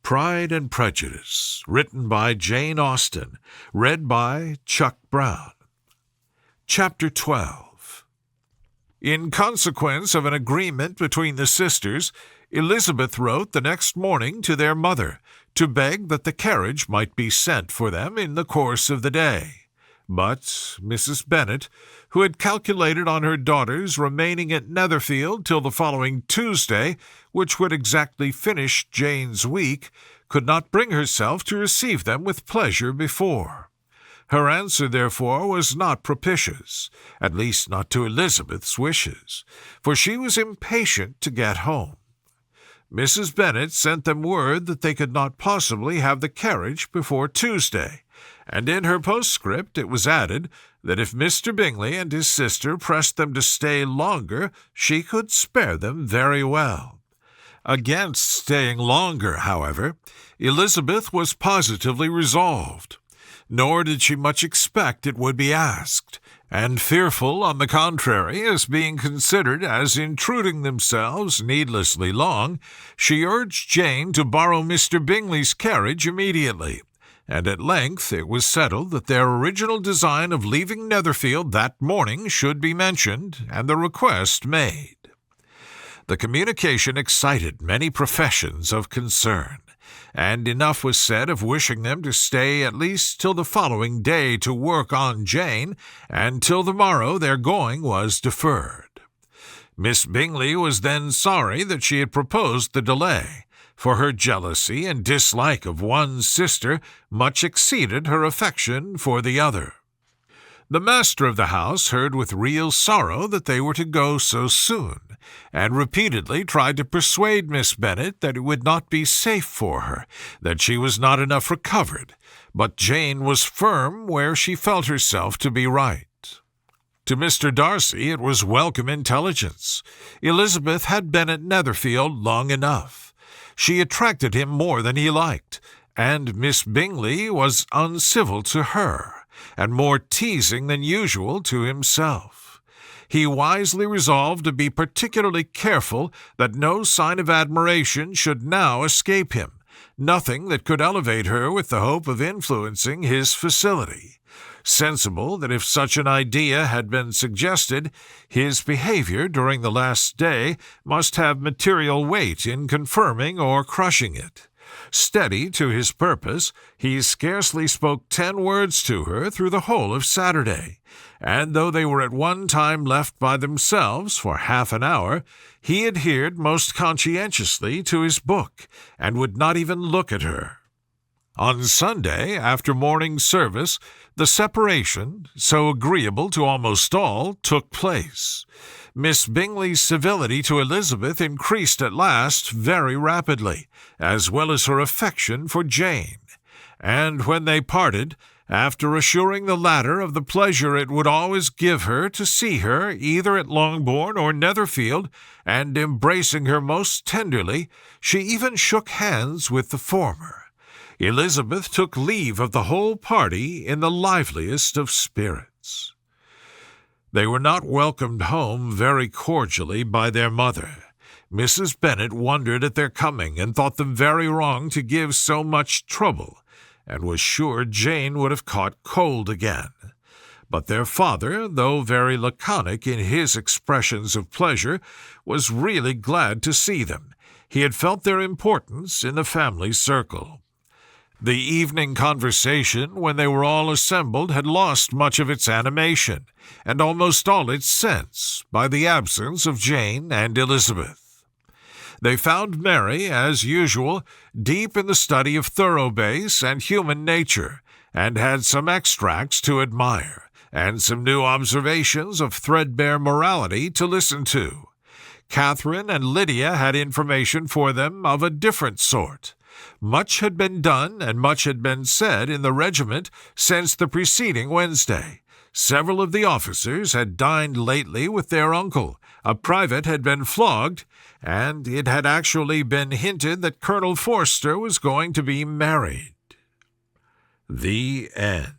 Pride and Prejudice, written by Jane Austen, read by Chuck Brown. Chapter 12. In consequence of an agreement between the sisters, Elizabeth wrote the next morning to their mother to beg that the carriage might be sent for them in the course of the day. But Mrs. Bennet, who had calculated on her daughters remaining at Netherfield till the following Tuesday, which would exactly finish Jane's week, could not bring herself to receive them with pleasure before. Her answer, therefore, was not propitious, at least not to Elizabeth's wishes, for she was impatient to get home. Mrs. Bennet sent them word that they could not possibly have the carriage before Tuesday, and in her postscript it was added that if Mr. Bingley and his sister pressed them to stay longer, she could spare them very well. Against staying longer, however, Elizabeth was positively resolved, nor did she much expect it would be asked, and fearful, on the contrary, as being considered as intruding themselves needlessly long, she urged Jane to borrow Mr. Bingley's carriage immediately, and at length it was settled that their original design of leaving Netherfield that morning should be mentioned, and the request made. The communication excited many professions of concern, and enough was said of wishing them to stay at least till the following day to work on Jane, and till the morrow their going was deferred. Miss Bingley was then sorry that she had proposed the delay, for her jealousy and dislike of one sister much exceeded her affection for the other. The master of the house heard with real sorrow that they were to go so soon, and repeatedly tried to persuade Miss Bennet that it would not be safe for her, that she was not enough recovered, but Jane was firm where she felt herself to be right. To Mr. Darcy it was welcome intelligence. Elizabeth had been at Netherfield long enough. She attracted him more than he liked, and Miss Bingley was uncivil to her, and more teasing than usual to himself. He wisely resolved to be particularly careful that no sign of admiration should now escape him, nothing that could elevate her with the hope of influencing his facility, sensible that if such an idea had been suggested, his behavior during the last day must have material weight in confirming or crushing it. Steady to his purpose, he scarcely spoke 10 words to her through the whole of Saturday, and though they were at one time left by themselves for half an hour, he adhered most conscientiously to his book, and would not even look at her. On Sunday, after morning service, the separation, so agreeable to almost all, took place. Miss Bingley's civility to Elizabeth increased at last very rapidly, as well as her affection for Jane, and when they parted, after assuring the latter of the pleasure it would always give her to see her either at Longbourn or Netherfield, and embracing her most tenderly, she even shook hands with the former. Elizabeth took leave of the whole party in the liveliest of spirits. They were not welcomed home very cordially by their mother. Mrs. Bennet wondered at their coming, and thought them very wrong to give so much trouble, and was sure Jane would have caught cold again. But their father, though very laconic in his expressions of pleasure, was really glad to see them. He had felt their importance in the family circle. The evening conversation, when they were all assembled, had lost much of its animation, and almost all its sense, by the absence of Jane and Elizabeth. They found Mary, as usual, deep in the study of thoroughbass and human nature, and had some extracts to admire, and some new observations of threadbare morality to listen to. Catherine and Lydia had information for them of a different sort. Much had been done and much had been said in the regiment since the preceding Wednesday. Several of the officers had dined lately with their uncle, a private had been flogged, and it had actually been hinted that Colonel Forster was going to be married. The end.